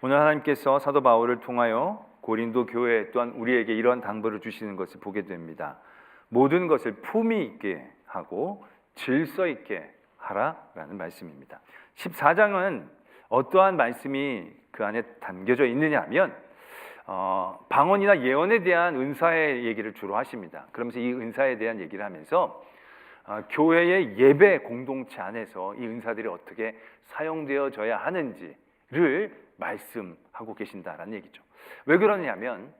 오늘 하나님께서 사도 바울을 통하여 고린도 교회 또한 우리에게 이러한 당부를 주시는 것을 보게 됩니다. 모든 것을 품위 있게 하고 질서 있게 하라라는 말씀입니다. 14장은 어떠한 말씀이 그 안에 담겨져 있느냐 하면 방언이나 예언에 대한 은사의 얘기를 주로 하십니다. 그러면서 이 은사에 대한 얘기를 하면서 교회의 예배 공동체 안에서 이 은사들이 어떻게 사용되어져야 하는지를 말씀하고 계신다라는 얘기죠. 왜 그러냐면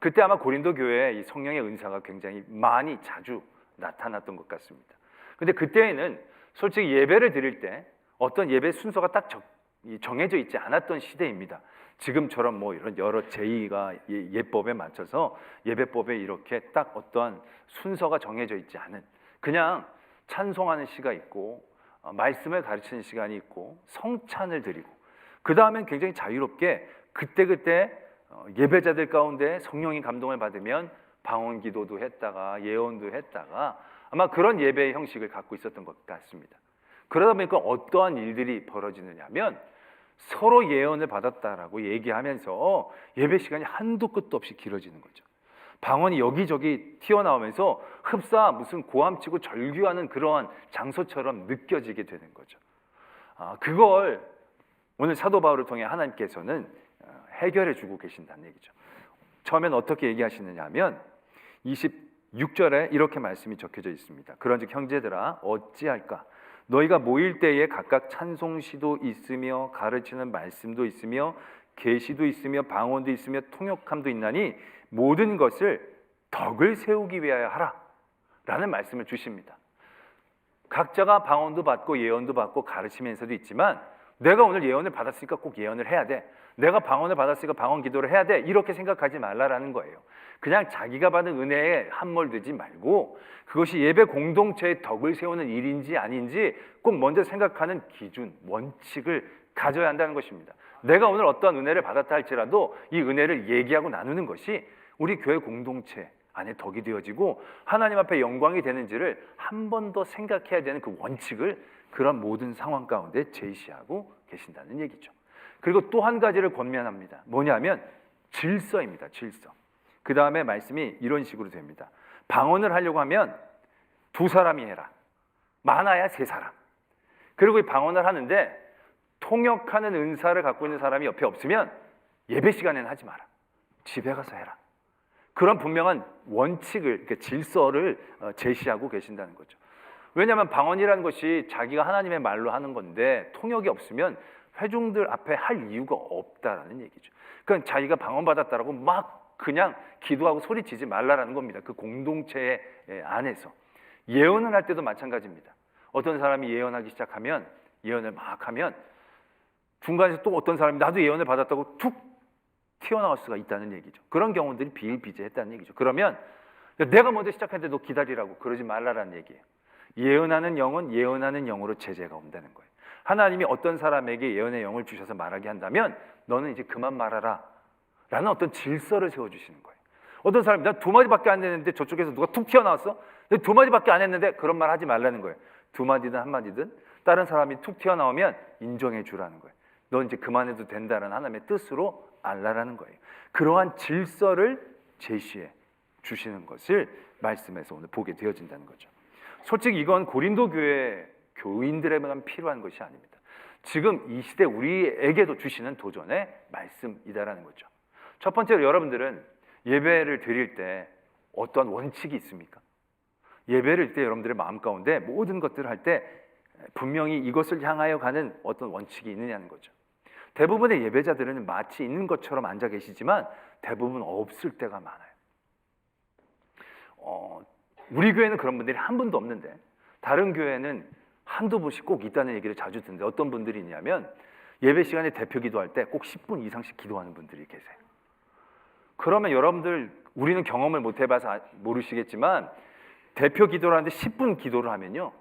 그때 아마 고린도 교회에 이 성령의 은사가 굉장히 많이 자주 나타났던 것 같습니다. 근데 그때에는 솔직히 예배를 드릴 때 어떤 예배 순서가 딱 정해져 있지 않았던 시대입니다. 지금처럼 뭐 이런 여러 제의가 예법에 맞춰서 예배법에 이렇게 딱 어떠한 순서가 정해져 있지 않은, 그냥 찬송하는 시가 있고 말씀을 가르치는 시간이 있고 성찬을 드리고 그 다음엔 굉장히 자유롭게 그때그때 예배자들 가운데 성령의 감동을 받으면 방언 기도도 했다가 예언도 했다가 아마 그런 예배의 형식을 갖고 있었던 것 같습니다. 그러다 보니까 어떠한 일들이 벌어지느냐 하면 서로 예언을 받았다라고 얘기하면서 예배 시간이 한도 끝도 없이 길어지는 거죠. 방언이 여기저기 튀어나오면서 흡사 무슨 고함치고 절규하는 그러한 장소처럼 느껴지게 되는 거죠. 그걸 오늘 사도 바울을 통해 하나님께서는 해결해 주고 계신다는 얘기죠. 처음엔 어떻게 얘기하시느냐 하면 26절에 이렇게 말씀이 적혀져 있습니다. 그런즉 형제들아 어찌할까? 너희가 모일 때에 각각 찬송시도 있으며 가르치는 말씀도 있으며 계시도 있으며 방언도 있으며 통역함도 있나니 모든 것을 덕을 세우기 위하여 하라 라는 말씀을 주십니다. 각자가 방언도 받고 예언도 받고 가르치면서도 있지만 내가 오늘 예언을 받았으니까 꼭 예언을 해야 돼, 내가 방언을 받았으니까 방언 기도를 해야 돼, 이렇게 생각하지 말라라는 거예요. 그냥 자기가 받은 은혜에 함몰되지 말고 그것이 예배 공동체의 덕을 세우는 일인지 아닌지 꼭 먼저 생각하는 기준, 원칙을 가져야 한다는 것입니다. 내가 오늘 어떠한 은혜를 받았다 할지라도 이 은혜를 얘기하고 나누는 것이 우리 교회 공동체 안에 덕이 되어지고 하나님 앞에 영광이 되는지를 한 번 더 생각해야 되는 그 원칙을 그런 모든 상황 가운데 제시하고 계신다는 얘기죠. 그리고 또 한 가지를 권면합니다. 뭐냐면 질서입니다. 질서. 그 다음에 말씀이 이런 식으로 됩니다. 방언을 하려고 하면 2사람이 해라. 많아야 3사람. 그리고 이 방언을 하는데 통역하는 은사를 갖고 있는 사람이 옆에 없으면 예배 시간에는 하지 마라. 집에 가서 해라. 그런 분명한 원칙을, 그러니까 질서를 제시하고 계신다는 거죠. 왜냐하면 방언이라는 것이 자기가 하나님의 말로 하는 건데 통역이 없으면 회중들 앞에 할 이유가 없다라는 얘기죠. 그러니까 자기가 방언 받았다라고 막 그냥 기도하고 소리치지 말라라는 겁니다. 그 공동체 안에서. 예언을 할 때도 마찬가지입니다. 어떤 사람이 예언하기 시작하면 예언을 막 하면 중간에서 또 어떤 사람이 나도 예언을 받았다고 툭 튀어나올 수가 있다는 얘기죠. 그런 경우들이 비일비재했다는 얘기죠. 그러면 내가 먼저 시작했는데 너 기다리라고 그러지 말라라는 얘기예요. 예언하는 영은 예언하는 영으로 제재가 온다는 거예요. 하나님이 어떤 사람에게 예언의 영을 주셔서 말하게 한다면 너는 이제 그만 말하라 라는 어떤 질서를 세워주시는 거예요. 어떤 사람이 난 2마디밖에 안 했는데 저쪽에서 누가 툭 튀어나왔어? 2마디밖에 안 했는데 그런 말 하지 말라는 거예요. 2마디든 1마디든 다른 사람이 툭 튀어나오면 인정해 주라는 거예요. 넌 이제 그만해도 된다는 하나님의 뜻으로 알라라는 거예요. 그러한 질서를 제시해 주시는 것을 말씀에서 오늘 보게 되어진다는 거죠. 솔직히 이건 고린도 교회 교인들에게만 필요한 것이 아닙니다. 지금 이 시대 우리에게도 주시는 도전의 말씀이다라는 거죠. 첫 번째로 여러분들은 예배를 드릴 때 어떠한 원칙이 있습니까? 예배를 드릴 때 여러분들의 마음 가운데 모든 것들을 할 때 분명히 이것을 향하여 가는 어떤 원칙이 있느냐는 거죠. 대부분의 예배자들은 마치 있는 것처럼 앉아 계시지만 대부분 없을 때가 많아요. 우리 교회는 그런 분들이 한 분도 없는데 다른 교회는 한두 분씩 꼭 있다는 얘기를 자주 듣는데 어떤 분들이 있냐면 예배 시간에 대표 기도할 때 꼭 10분 이상씩 기도하는 분들이 계세요. 그러면 여러분들 우리는 경험을 못 해봐서 모르시겠지만 대표 기도를 하는데 10분 기도를 하면요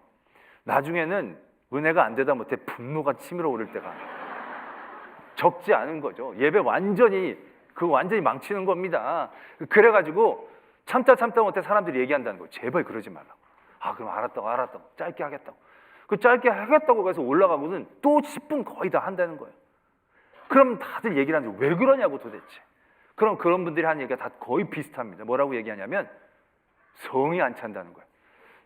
나중에는 은혜가 안 되다 못해 분노가 치밀어 오를 때가 적지 않은 거죠. 예배 완전히 망치는 겁니다. 그래가지고 참다 못해 사람들이 얘기한다는 거예요. 제발 그러지 말라고. 그럼 알았다고 짧게 하겠다고. 그 짧게 하겠다고 해서 올라가고는 또 10분 거의 다 한다는 거예요. 그럼 다들 얘기를 하는데 왜 그러냐고 도대체. 그럼 그런 분들이 하는 얘기가 다 거의 비슷합니다. 뭐라고 얘기하냐면 성이 안 찬다는 거예요.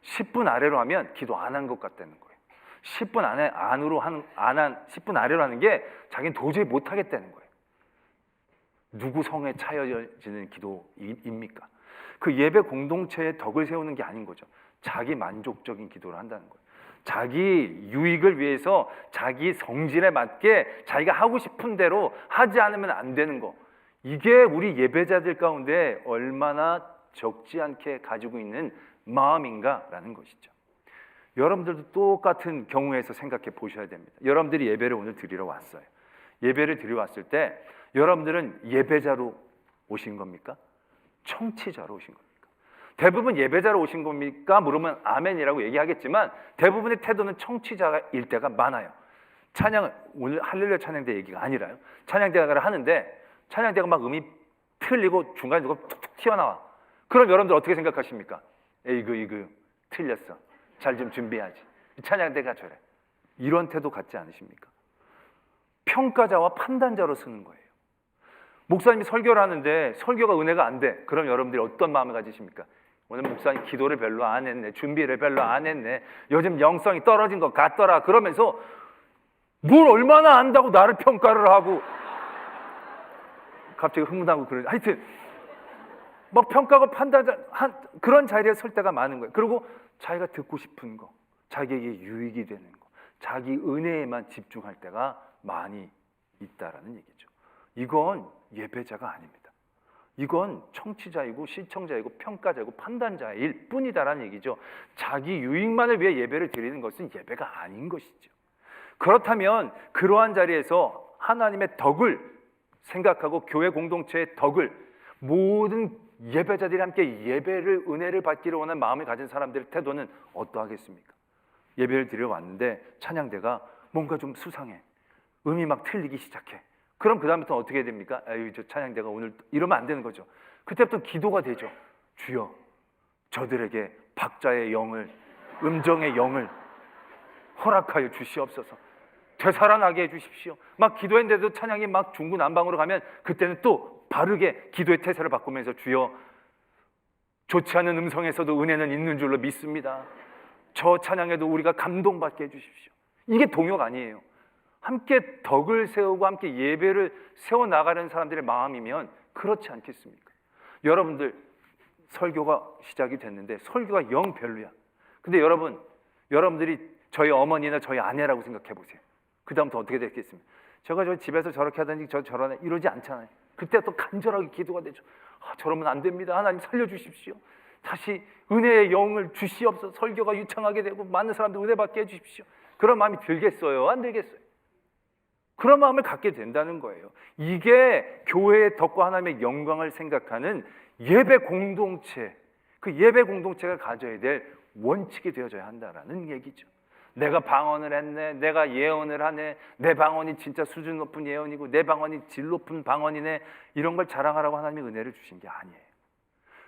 10분 아래로 하면 기도 안 한 것 같다는 거예요. 10분 안으로 10분 아래로 하는 게 자기는 도저히 못 하겠다는 거예요. 누구 성에 차여지는 기도입니까? 그 예배 공동체의 덕을 세우는 게 아닌 거죠. 자기 만족적인 기도를 한다는 거예요. 자기 유익을 위해서 자기 성질에 맞게 자기가 하고 싶은 대로 하지 않으면 안 되는 거. 이게 우리 예배자들 가운데 얼마나 적지 않게 가지고 있는 마음인가라는 것이죠. 여러분들도 똑같은 경우에서 생각해 보셔야 됩니다. 여러분들이 예배를 오늘 드리러 왔어요. 예배를 드리러 왔을 때 여러분들은 예배자로 오신 겁니까? 청취자로 오신 겁니까? 대부분 예배자로 오신 겁니까? 물으면 아멘이라고 얘기하겠지만 대부분의 태도는 청취자일 때가 많아요. 찬양을 오늘 할렐루야 찬양대 얘기가 아니라요. 찬양대가를 하는데 찬양대가 막 음이 틀리고 중간에 누가 툭툭 튀어나와. 그럼 여러분들 어떻게 생각하십니까? 이거 틀렸어. 잘 좀 준비하지. 찬양대가 저래. 이런 태도 갖지 않으십니까? 평가자와 판단자로 쓰는 거예요. 목사님이 설교를 하는데 설교가 은혜가 안 돼. 그럼 여러분들이 어떤 마음을 가지십니까? 오늘 목사님 기도를 별로 안 했네. 준비를 별로 안 했네. 요즘 영성이 떨어진 것 같더라. 그러면서 뭘 얼마나 안다고 나를 평가를 하고 갑자기 흥분하고 그러죠. 하여튼 막 평가가 판단자 그런 자리에 설 때가 많은 거예요. 그리고 자기가 듣고 싶은 거, 자기에게 유익이 되는 거, 자기 은혜에만 집중할 때가 많이 있다라는 얘기죠. 이건 예배자가 아닙니다. 이건 청취자이고 시청자이고 평가자이고 판단자일 뿐이다라는 얘기죠. 자기 유익만을 위해 예배를 드리는 것은 예배가 아닌 것이죠. 그렇다면 그러한 자리에서 하나님의 덕을 생각하고 교회 공동체의 덕을 모든 예배자들이 함께 예배를 은혜를 받기를 원하는 마음을 가진 사람들의 태도는 어떠하겠습니까? 예배를 드리러 왔는데 찬양대가 뭔가 좀 수상해. 음이 막 틀리기 시작해. 그럼 그 다음부터 어떻게 됩니까? 아유, 저 찬양대가 오늘 이러면 안 되는 거죠. 그때부터 기도가 되죠. 주여, 저들에게 박자의 영을, 음정의 영을 허락하여 주시옵소서. 되살아나게 해주십시오. 막 기도했는데도 찬양이 막 중구난방으로 가면 그때는 또 바르게 기도의 태세를 바꾸면서 주여, 좋지 않은 음성에서도 은혜는 있는 줄로 믿습니다. 저 찬양에도 우리가 감동받게 해주십시오. 이게 동요가 아니에요. 함께 덕을 세우고 함께 예배를 세워나가는 사람들의 마음이면 그렇지 않겠습니까? 여러분들 설교가 시작이 됐는데 설교가 영 별로야. 근데 여러분들이 저희 어머니나 저희 아내라고 생각해 보세요. 그 다음부터 어떻게 됐겠습니까? 제가 저 집에서 저렇게 하든지 저러네 이러지 않잖아요. 그때 또 간절하게 기도가 되죠. 저러면 안 됩니다. 하나님 살려주십시오. 다시 은혜의 영을 주시옵소서. 설교가 유창하게 되고 많은 사람들 은혜 받게 해주십시오. 그런 마음이 들겠어요? 안 들겠어요? 그런 마음을 갖게 된다는 거예요. 이게 교회의 덕과 하나님의 영광을 생각하는 예배 공동체, 그 예배 공동체가 가져야 될 원칙이 되어져야 한다라는 얘기죠. 내가 방언을 했네, 내가 예언을 하네, 내 방언이 진짜 수준 높은 예언이고 내 방언이 질 높은 방언이네, 이런 걸 자랑하라고 하나님이 은혜를 주신 게 아니에요.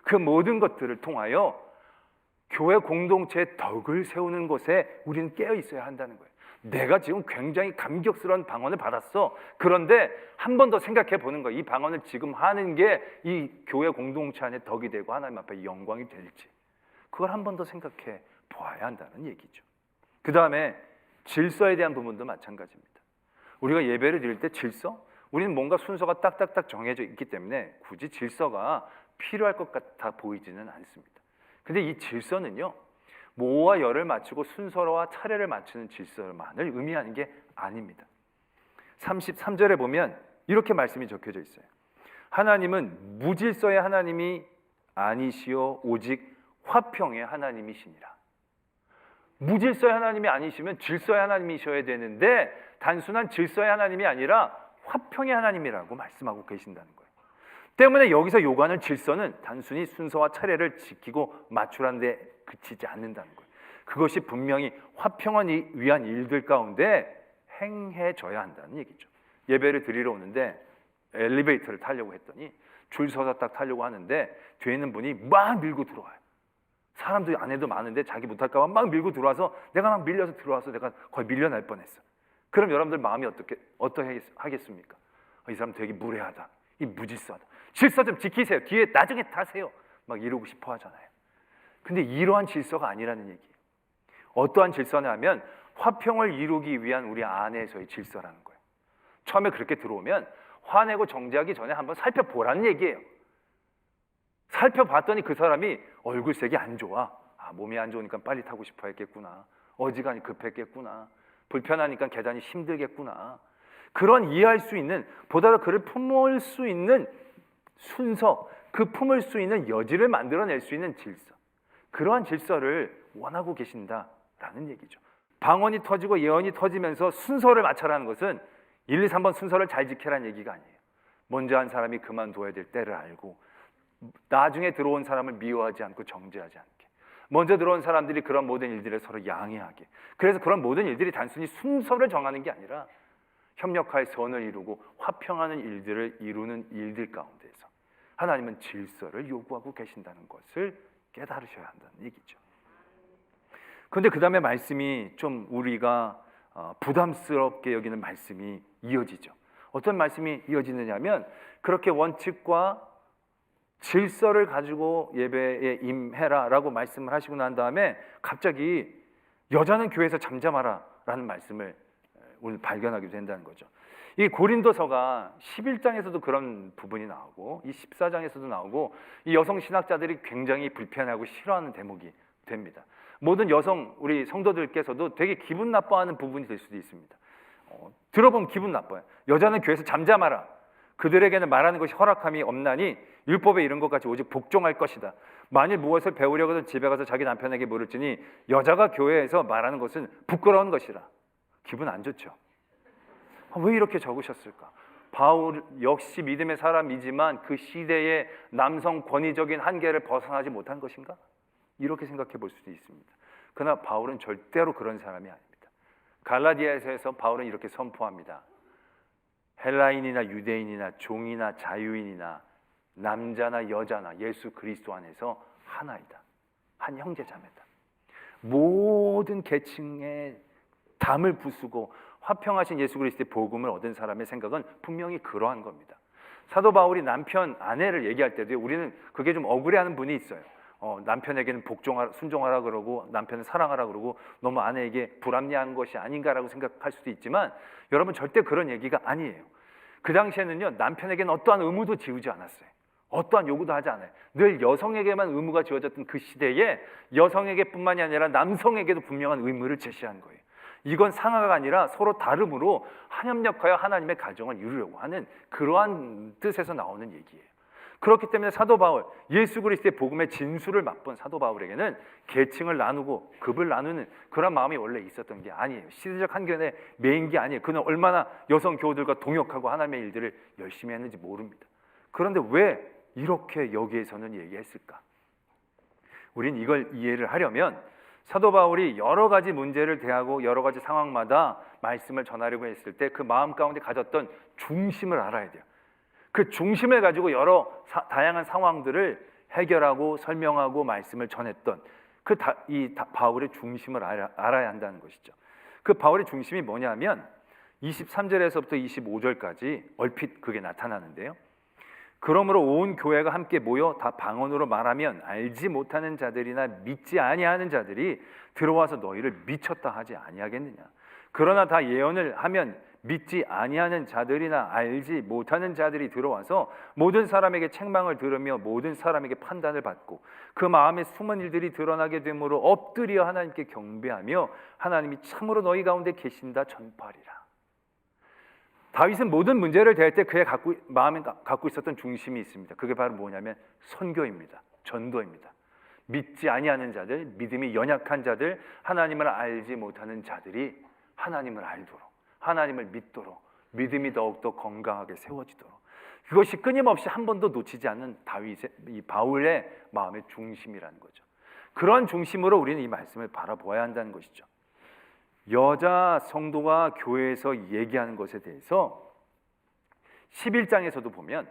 그 모든 것들을 통하여 교회 공동체의 덕을 세우는 것에 우리는 깨어 있어야 한다는 거예요. 내가 지금 굉장히 감격스러운 방언을 받았어. 그런데 한 번 더 생각해 보는 거예요. 이 방언을 지금 하는 게 이 교회 공동체 안에 덕이 되고 하나님 앞에 영광이 될지, 그걸 한 번 더 생각해 보아야 한다는 얘기죠. 그 다음에 질서에 대한 부분도 마찬가지입니다. 우리가 예배를 드릴 때 질서? 우리는 뭔가 순서가 딱딱딱 정해져 있기 때문에 굳이 질서가 필요할 것 같아 보이지는 않습니다. 근데 이 질서는요, 모와 열을 맞추고 순서와 차례를 맞추는 질서만을 의미하는 게 아닙니다. 33절에 보면 이렇게 말씀이 적혀져 있어요. 하나님은 무질서의 하나님이 아니시오 오직 화평의 하나님이시니라. 무질서의 하나님이 아니시면 질서의 하나님이셔야 되는데 단순한 질서의 하나님이 아니라 화평의 하나님이라고 말씀하고 계신다는 거예요. 때문에 여기서 요구하는 질서는 단순히 순서와 차례를 지키고 맞추라는 데 그치지 않는다는 거예요. 그것이 분명히 화평을 위한 일들 가운데 행해져야 한다는 얘기죠. 예배를 드리러 오는데 엘리베이터를 타려고 했더니 줄 서서 딱 타려고 하는데 뒤에 있는 분이 막 밀고 들어와요. 사람들이 안에도 많은데 자기 못할까 봐 막 밀고 들어와서 내가 막 밀려서 들어와서 내가 거의 밀려날 뻔했어. 그럼 여러분들 마음이 어떻게 하겠습니까? 이 사람 되게 무례하다, 이 무질서하다, 질서 좀 지키세요, 뒤에 나중에 타세요, 막 이러고 싶어 하잖아요. 근데 이러한 질서가 아니라는 얘기예요. 어떠한 질서냐면 화평을 이루기 위한 우리 안에서의 질서라는 거예요. 처음에 그렇게 들어오면 화내고 정죄하기 전에 한번 살펴보라는 얘기예요. 살펴봤더니 그 사람이 얼굴색이 안 좋아. 몸이 안 좋으니까 빨리 타고 싶어 했겠구나. 어지간히 급했겠구나. 불편하니까 계단이 힘들겠구나. 그런 이해할 수 있는, 보다도 그를 품을 수 있는 순서, 그 품을 수 있는 여지를 만들어낼 수 있는 질서, 그러한 질서를 원하고 계신다라는 얘기죠. 방언이 터지고 예언이 터지면서 순서를 맞춰라는 것은 1, 2, 3번 순서를 잘 지켜라는 얘기가 아니에요. 먼저 한 사람이 그만둬야 될 때를 알고, 나중에 들어온 사람을 미워하지 않고 정죄하지 않게, 먼저 들어온 사람들이 그런 모든 일들을 서로 양해하게. 그래서 그런 모든 일들이 단순히 순서를 정하는 게 아니라 협력하여 선을 이루고 화평하는 일들을 이루는 일들 가운데서 하나님은 질서를 요구하고 계신다는 것을 깨달으셔야 한다는 얘기죠. 그런데 그 다음에 말씀이 좀 우리가 부담스럽게 여기는 말씀이 이어지죠. 어떤 말씀이 이어지느냐면, 그렇게 원칙과 질서를 가지고 예배에 임해라 라고 말씀을 하시고 난 다음에 갑자기 여자는 교회에서 잠잠하라 라는 말씀을 오늘 발견하게 된다는 거죠. 이 고린도서가 11장에서도 그런 부분이 나오고 이 14장에서도 나오고, 이 여성 신학자들이 굉장히 불편하고 싫어하는 대목이 됩니다. 모든 여성 우리 성도들께서도 되게 기분 나빠하는 부분이 될 수도 있습니다. 들어보면 기분 나빠요. 여자는 교회에서 잠잠하라. 그들에게는 말하는 것이 허락함이 없나니 율법에 이른 것 같이 오직 복종할 것이다. 만일 무엇을 배우려거든 집에 가서 자기 남편에게 물을지니 여자가 교회에서 말하는 것은 부끄러운 것이라. 기분 안 좋죠. 왜 이렇게 적으셨을까? 바울 역시 믿음의 사람이지만 그 시대의 남성 권위적인 한계를 벗어나지 못한 것인가? 이렇게 생각해 볼 수도 있습니다. 그러나 바울은 절대로 그런 사람이 아닙니다. 갈라디아에서 바울은 이렇게 선포합니다. 헬라인이나 유대인이나 종이나 자유인이나 남자나 여자나 예수 그리스도 안에서 하나이다. 한 형제자매다. 모든 계층의 담을 부수고 화평하신 예수 그리스도의 복음을 얻은 사람의 생각은 분명히 그러한 겁니다. 사도 바울이 남편, 아내를 얘기할 때도 우리는 그게 좀 억울해하는 분이 있어요. 남편에게는 순종하라 그러고 남편은 사랑하라 그러고 너무 아내에게 불합리한 것이 아닌가라고 생각할 수도 있지만, 여러분 절대 그런 얘기가 아니에요. 그 당시에는요, 남편에게는 어떠한 의무도 지우지 않았어요. 어떠한 요구도 하지 않아요. 늘 여성에게만 의무가 지어졌던 그 시대에 여성에게뿐만이 아니라 남성에게도 분명한 의무를 제시한 거예요. 이건 상하가 아니라 서로 다름으로 한협력하여 하나님의 가정을 이루려고 하는 그러한 뜻에서 나오는 얘기예요. 그렇기 때문에 사도 바울, 예수 그리스도의 복음의 진수를 맛본 사도 바울에게는 계층을 나누고 급을 나누는 그런 마음이 원래 있었던 게 아니에요. 시대적 한견에 매인 게 아니에요. 그는 얼마나 여성 교우들과 동역하고 하나님의 일들을 열심히 했는지 모릅니다. 그런데 왜 이렇게 여기에서는 얘기했을까? 우린 이걸 이해를 하려면 사도 바울이 여러 가지 문제를 대하고 여러 가지 상황마다 말씀을 전하려고 했을 때 그 마음 가운데 가졌던 중심을 알아야 돼요. 그 중심을 가지고 여러 다양한 상황들을 해결하고 설명하고 말씀을 전했던 이 바울의 중심을 알아야 한다는 것이죠. 그 바울의 중심이 뭐냐면 23절에서부터 25절까지 얼핏 그게 나타나는데요. 그러므로 온 교회가 함께 모여 다 방언으로 말하면 알지 못하는 자들이나 믿지 아니하는 자들이 들어와서 너희를 미쳤다 하지 아니하겠느냐. 그러나 다 예언을 하면 믿지 아니하는 자들이나 알지 못하는 자들이 들어와서 모든 사람에게 책망을 들으며 모든 사람에게 판단을 받고 그 마음에 숨은 일들이 드러나게 되므로 엎드려 하나님께 경배하며 하나님이 참으로 너희 가운데 계신다 전파하리라. 다윗은 모든 문제를 대할 때 그의 마음에 갖고 있었던 중심이 있습니다. 그게 바로 뭐냐면 선교입니다. 전도입니다. 믿지 아니하는 자들, 믿음이 연약한 자들, 하나님을 알지 못하는 자들이 하나님을 알도록, 하나님을 믿도록, 믿음이 더욱더 건강하게 세워지도록, 그것이 끊임없이 한 번도 놓치지 않는 이 바울의 마음의 중심이라는 거죠. 그런 중심으로 우리는 이 말씀을 바라보아야 한다는 것이죠. 여자 성도가 교회에서 얘기하는 것에 대해서 11장에서도 보면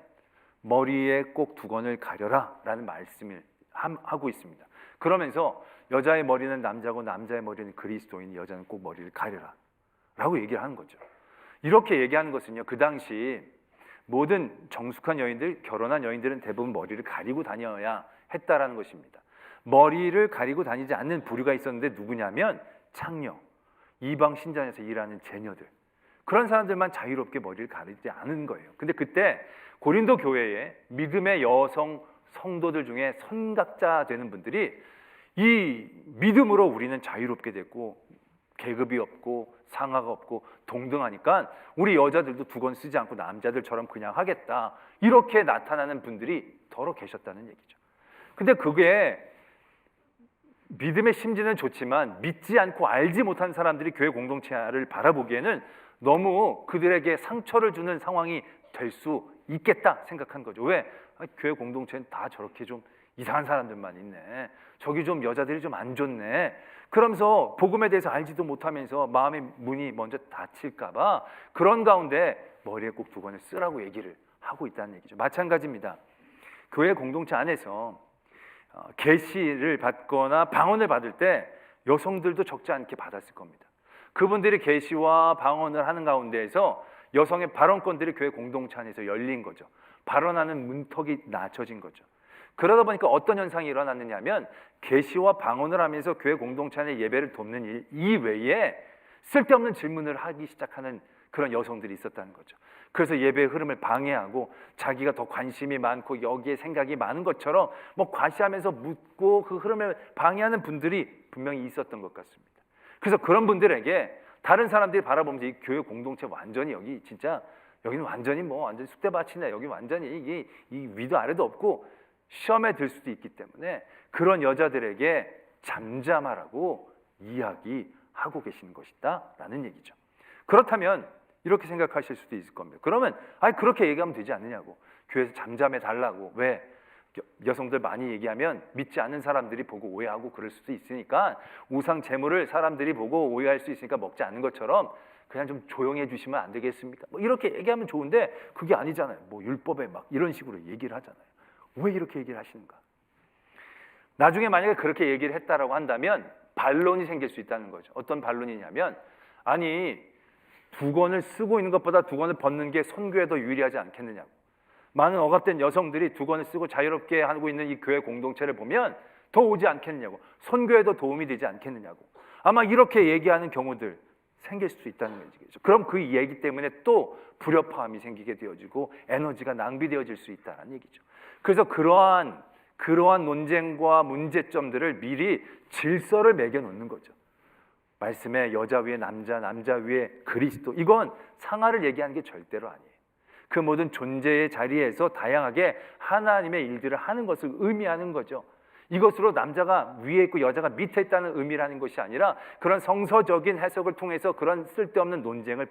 머리에 꼭 두건을 가려라 라는 말씀을 하고 있습니다. 그러면서 여자의 머리는 남자고 남자의 머리는 그리스도인, 여자는 꼭 머리를 가려라 라고 얘기를 하는 거죠. 이렇게 얘기하는 것은요, 그 당시 모든 정숙한 여인들, 결혼한 여인들은 대부분 머리를 가리고 다녀야 했다라는 것입니다. 머리를 가리고 다니지 않는 부류가 있었는데 누구냐면 창녀, 이방 신전에서 일하는 제녀들, 그런 사람들만 자유롭게 머리를 가리지 않은 거예요. 근데 그때 고린도 교회에 믿음의 여성 성도들 중에 선각자 되는 분들이 이 믿음으로 우리는 자유롭게 됐고 계급이 없고 상하가 없고 동등하니까 우리 여자들도 두건 쓰지 않고 남자들처럼 그냥 하겠다, 이렇게 나타나는 분들이 더러 계셨다는 얘기죠. 근데 그게 믿음의 심지는 좋지만 믿지 않고 알지 못한 사람들이 교회 공동체를 바라보기에는 너무 그들에게 상처를 주는 상황이 될 수 있겠다 생각한 거죠. 왜? 교회 공동체는 다 저렇게 좀 이상한 사람들만 있네, 저기 좀 여자들이 좀 안 좋네, 그러면서 복음에 대해서 알지도 못하면서 마음의 문이 먼저 닫힐까 봐 그런 가운데 머리에 꼭 두건을 쓰라고 얘기를 하고 있다는 얘기죠. 마찬가지입니다. 교회 공동체 안에서 계시를 받거나 방언을 받을 때 여성들도 적지 않게 받았을 겁니다. 그분들이 계시와 방언을 하는 가운데에서 여성의 발언권들이 교회 공동체 안에서 열린 거죠. 발언하는 문턱이 낮춰진 거죠. 그러다 보니까 어떤 현상이 일어났느냐면 계시와 방언을 하면서 교회 공동체 안에 예배를 돕는 일 이외에 쓸데없는 질문을 하기 시작하는 그런 여성들이 있었다는 거죠. 그래서 예배의 흐름을 방해하고 자기가 더 관심이 많고 여기에 생각이 많은 것처럼 뭐 과시하면서 묻고 그 흐름을 방해하는 분들이 분명히 있었던 것 같습니다. 그래서 그런 분들에게 다른 사람들이 바라보면서 이 교회 공동체 완전히 여기 진짜 여기는 완전히 뭐 완전히 쑥대밭이네, 여기 완전히 이게 이 위도 아래도 없고 시험에 들 수도 있기 때문에 그런 여자들에게 잠잠하라고 이야기하고 계시는 것이다 라는 얘기죠. 그렇다면 이렇게 생각하실 수도 있을 겁니다. 그러면 그렇게 얘기하면 되지 않느냐고, 교회에서 잠잠해 달라고. 왜? 여성들 많이 얘기하면 믿지 않는 사람들이 보고 오해하고 그럴 수도 있으니까, 우상 제물을 사람들이 보고 오해할 수 있으니까 먹지 않는 것처럼 그냥 좀 조용해 주시면 안 되겠습니까? 뭐 이렇게 얘기하면 좋은데 그게 아니잖아요. 뭐 율법에 막 이런 식으로 얘기를 하잖아요. 왜 이렇게 얘기를 하시는가? 나중에 만약에 그렇게 얘기를 했다라고 한다면 반론이 생길 수 있다는 거죠. 어떤 반론이냐면, 아니 두건을 쓰고 있는 것보다 두건을 벗는 게 선교에 더 유리하지 않겠느냐고. 많은 억압된 여성들이 두건을 쓰고 자유롭게 하고 있는 이 교회 공동체를 보면 더 오지 않겠느냐고, 선교에도 도움이 되지 않겠느냐고. 아마 이렇게 얘기하는 경우들 생길 수 있다는 얘기죠. 그럼 그 얘기 때문에 또 불협화음이 생기게 되어지고 에너지가 낭비되어질 수 있다는 얘기죠. 그래서 그러한 논쟁과 문제점들을 미리 질서를 매겨 놓는 거죠. 말씀에 여자 위에 남자, 남자 위에 그리스도, 이건 상하를 얘기하는 게 절대로 아니에요. 그 모든 존재의 자리에서 다양하게 하나님의 일들을 하는 것을 의미하는 거죠. 이것으로 남자가 위에 있고 여자가 밑에 있다는 의미라는 것이 아니라 그런 성서적인 해석을 통해서 그런 쓸데없는 논쟁을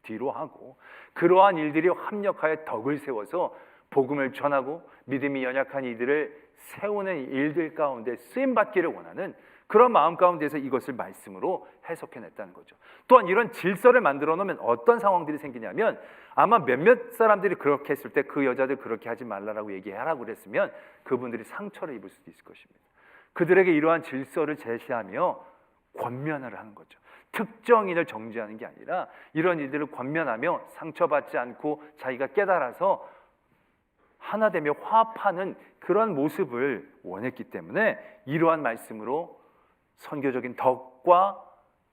뒤로 하고 그러한 일들이 합력하여 덕을 세워서 복음을 전하고 믿음이 연약한 이들을 세우는 일들 가운데 쓰임받기를 원하는 그런 마음 가운데서 이것을 말씀으로 해석해냈다는 거죠. 또한 이런 질서를 만들어 놓으면 어떤 상황들이 생기냐면, 아마 몇몇 사람들이 그렇게 했을 때 그 여자들 그렇게 하지 말라고 얘기하라고 그랬으면 그분들이 상처를 입을 수도 있을 것입니다. 그들에게 이러한 질서를 제시하며 권면을 하는 거죠. 특정인을 정죄하는 게 아니라 이런 일들을 권면하며 상처받지 않고 자기가 깨달아서 하나 되며 화합하는 그런 모습을 원했기 때문에 이러한 말씀으로 선교적인 덕과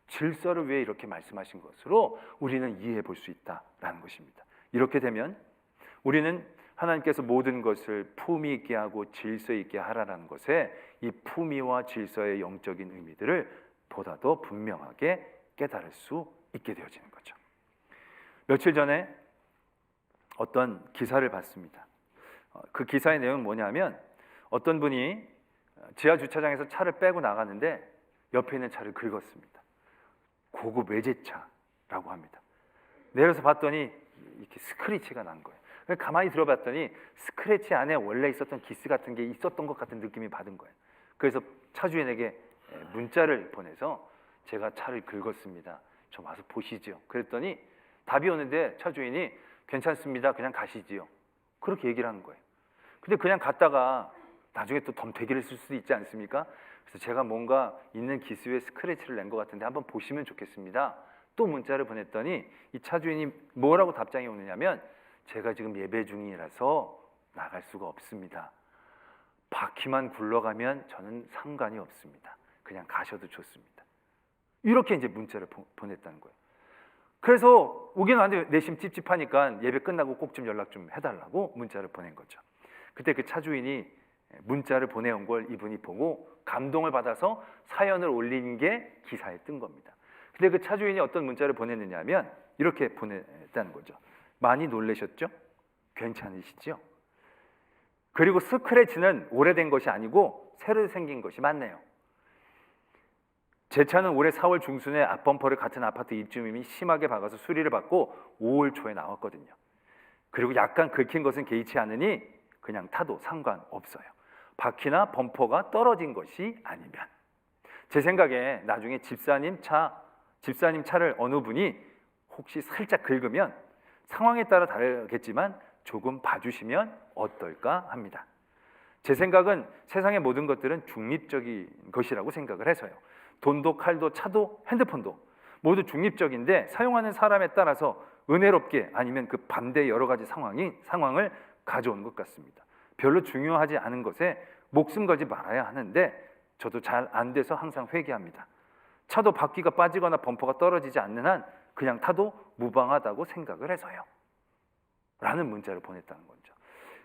질서를 위해 이렇게 말씀하신 것으로 우리는 이해해 볼 수 있다라는 것입니다. 이렇게 되면 우리는 하나님께서 모든 것을 품위 있게 하고 질서 있게 하라는 것에 이 품위와 질서의 영적인 의미들을 보다 더 분명하게 깨달을 수 있게 되어지는 거죠. 며칠 전에 어떤 기사를 봤습니다. 그 기사의 내용은 뭐냐면, 어떤 분이 지하 주차장에서 차를 빼고 나가는데 옆에 있는 차를 긁었습니다. 고급 외제차라고 합니다. 내려서 봤더니 이렇게 스크래치가 난 거예요. 가만히 들어봤더니 스크래치 안에 원래 있었던 기스 같은 게 있었던 것 같은 느낌이 받은 거예요. 그래서 차주인에게 문자를 보내서 제가 차를 긁었습니다, 좀 와서 보시죠. 그랬더니 답이 오는데 차주인이 괜찮습니다, 그냥 가시지요, 그렇게 얘기를 하는 거예요. 근데 그냥 갔다가 나중에 또 덤태기를 쓸 수도 있지 않습니까? 그래서 제가 뭔가 있는 기스에 스크래치를 낸 것 같은데 한번 보시면 좋겠습니다, 또 문자를 보냈더니 이 차주인이 뭐라고 답장이 오느냐면, 제가 지금 예배 중이라서 나갈 수가 없습니다. 바퀴만 굴러가면 저는 상관이 없습니다. 그냥 가셔도 좋습니다. 이렇게 이제 문자를 보냈다는 거예요. 그래서 오긴 왔는데 내심 찝찝하니까 예배 끝나고 꼭 좀 연락 좀 해달라고 문자를 보낸 거죠. 그때 그 차주인이 문자를 보내온 걸 이분이 보고 감동을 받아서 사연을 올린 게 기사에 뜬 겁니다. 근데 그 차주인이 어떤 문자를 보냈느냐 하면 이렇게 보냈다는 거죠. 많이 놀라셨죠? 괜찮으시죠? 그리고 스크래치는 오래된 것이 아니고 새로 생긴 것이 맞네요. 제 차는 올해 4월 중순에 앞범퍼를 같은 아파트 입주민이 심하게 박아서 수리를 받고 5월 초에 나왔거든요. 그리고 약간 긁힌 것은 개의치 않으니 그냥 타도 상관없어요. 바퀴나 범퍼가 떨어진 것이 아니면. 제 생각에 나중에 집사님 차를 어느 분이 혹시 살짝 긁으면 상황에 따라 다르겠지만 조금 봐주시면 어떨까 합니다. 제 생각은 세상의 모든 것들은 중립적인 것이라고 생각을 해서요. 돈도 칼도 차도 핸드폰도 모두 중립적인데 사용하는 사람에 따라서 은혜롭게 아니면 그 반대 여러 가지 상황을 가져오는 것 같습니다. 별로 중요하지 않은 것에 목숨 걸지 말아야 하는데 저도 잘 안 돼서 항상 회개합니다. 차도 바퀴가 빠지거나 범퍼가 떨어지지 않는 한 그냥 타도 무방하다고 생각을 해서요. 라는 문자를 보냈다는 거죠.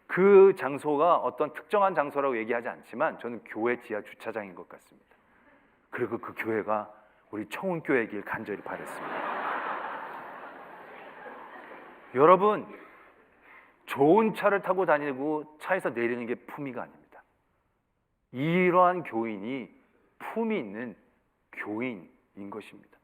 그 장소가 어떤 특정한 장소라고 얘기하지 않지만 저는 교회 지하 주차장인 것 같습니다. 그리고 그 교회가 우리 청운교회이길 간절히 바랬습니다. 여러분, 좋은 차를 타고 다니고 차에서 내리는 게 품위가 아닙니다. 이러한 교인이 품위 있는 교인인 것입니다.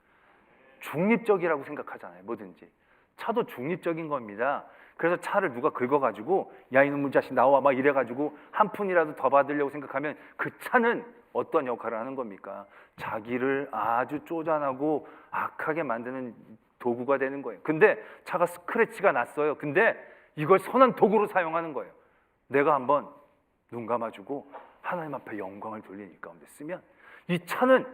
중립적이라고 생각하잖아요. 뭐든지 차도 중립적인 겁니다. 그래서 차를 누가 긁어가지고 야 이놈의 자식 나와 막 이래가지고 한 푼이라도 더 받으려고 생각하면 그 차는 어떤 역할을 하는 겁니까? 자기를 아주 쪼잔하고 악하게 만드는 도구가 되는 거예요. 근데 차가 스크래치가 났어요. 근데 이걸 선한 도구로 사용하는 거예요. 내가 한번 눈 감아주고 하나님 앞에 영광을 돌리니 가운데 쓰면 이 차는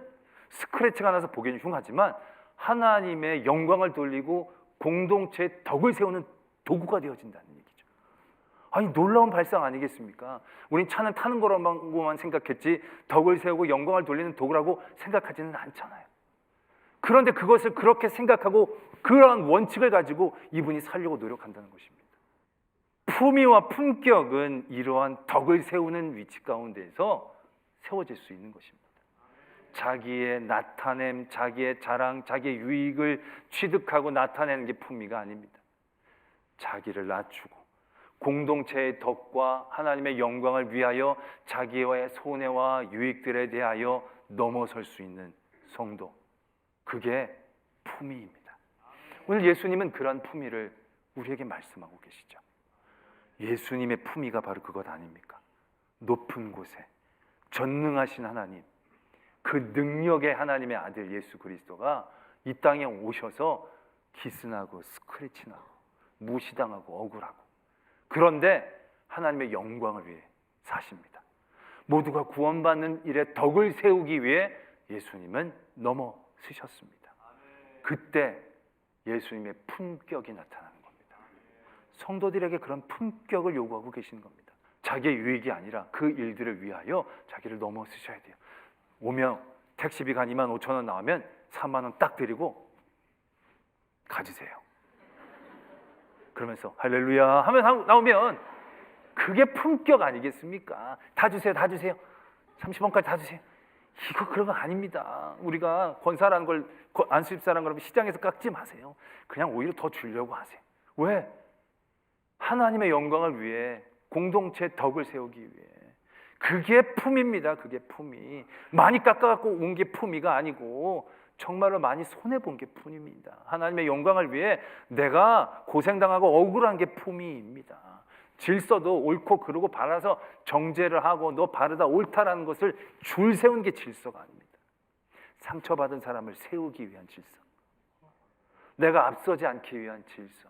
스크래치가 나서 보기엔 흉하지만 하나님의 영광을 돌리고 공동체의 덕을 세우는 도구가 되어진다는 얘기죠. 아니 놀라운 발상 아니겠습니까? 우린 차는 타는 거라고만 생각했지 덕을 세우고 영광을 돌리는 도구라고 생각하지는 않잖아요. 그런데 그것을 그렇게 생각하고 그러한 원칙을 가지고 이분이 살려고 노력한다는 것입니다. 품위와 품격은 이러한 덕을 세우는 위치 가운데에서 세워질 수 있는 것입니다. 자기의 나타냄, 자기의 자랑, 자기의 유익을 취득하고 나타내는 게 품위가 아닙니다. 자기를 낮추고 공동체의 덕과 하나님의 영광을 위하여 자기의 손해와 유익들에 대하여 넘어설 수 있는 성도, 그게 품위입니다. 오늘 예수님은 그런 품위를 우리에게 말씀하고 계시죠. 예수님의 품위가 바로 그것 아닙니까? 높은 곳에 전능하신 하나님, 그 능력의 하나님의 아들 예수 그리스도가 이 땅에 오셔서 기스나고 스크래치나고 무시당하고 억울하고, 그런데 하나님의 영광을 위해 사십니다. 모두가 구원받는 일에 덕을 세우기 위해 예수님은 넘어서셨습니다. 그때 예수님의 품격이 나타나는 겁니다. 성도들에게 그런 품격을 요구하고 계시는 겁니다. 자기의 유익이 아니라 그 일들을 위하여 자기를 넘어서셔야 돼요. 오며 택시비가 한 25,000원 나오면 3만 원 딱 드리고 가지세요. 그러면서 할렐루야 하면 나오면 그게 품격 아니겠습니까? 다 주세요, 다 주세요. 30원까지 다 주세요. 이거 그런 거 아닙니다. 우리가 권사라는 걸, 안수입사라는 걸 시장에서 깎지 마세요. 그냥 오히려 더 주려고 하세요. 왜? 하나님의 영광을 위해, 공동체 덕을 세우기 위해. 그게 품입니다. 그게 품이. 많이 깎아갖고 온 게 품이가 아니고 정말로 많이 손해본 게 품입니다. 하나님의 영광을 위해 내가 고생당하고 억울한 게 품위입니다. 질서도 옳고 그르고 바라서 정죄를 하고 너 바르다 옳다라는 것을 줄 세운 게 질서가 아닙니다. 상처받은 사람을 세우기 위한 질서, 내가 앞서지 않기 위한 질서,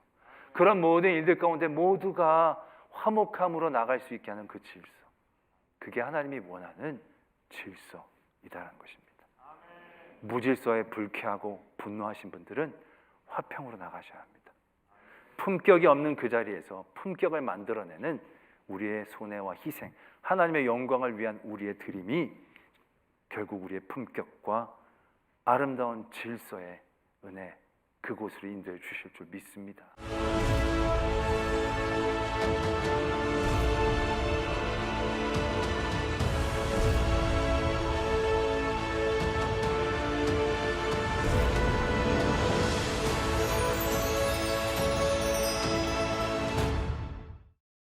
그런 모든 일들 가운데 모두가 화목함으로 나갈 수 있게 하는 그 질서, 그게 하나님이 원하는 질서이다라는 것입니다. 무질서에 불쾌하고 분노하신 분들은 화평으로 나가셔야 합니다. 품격이 없는 그 자리에서 품격을 만들어내는 우리의 손해와 희생, 하나님의 영광을 위한 우리의 드림이 결국 우리의 품격과 아름다운 질서의 은혜, 그곳으로 인도해 주실 줄 믿습니다.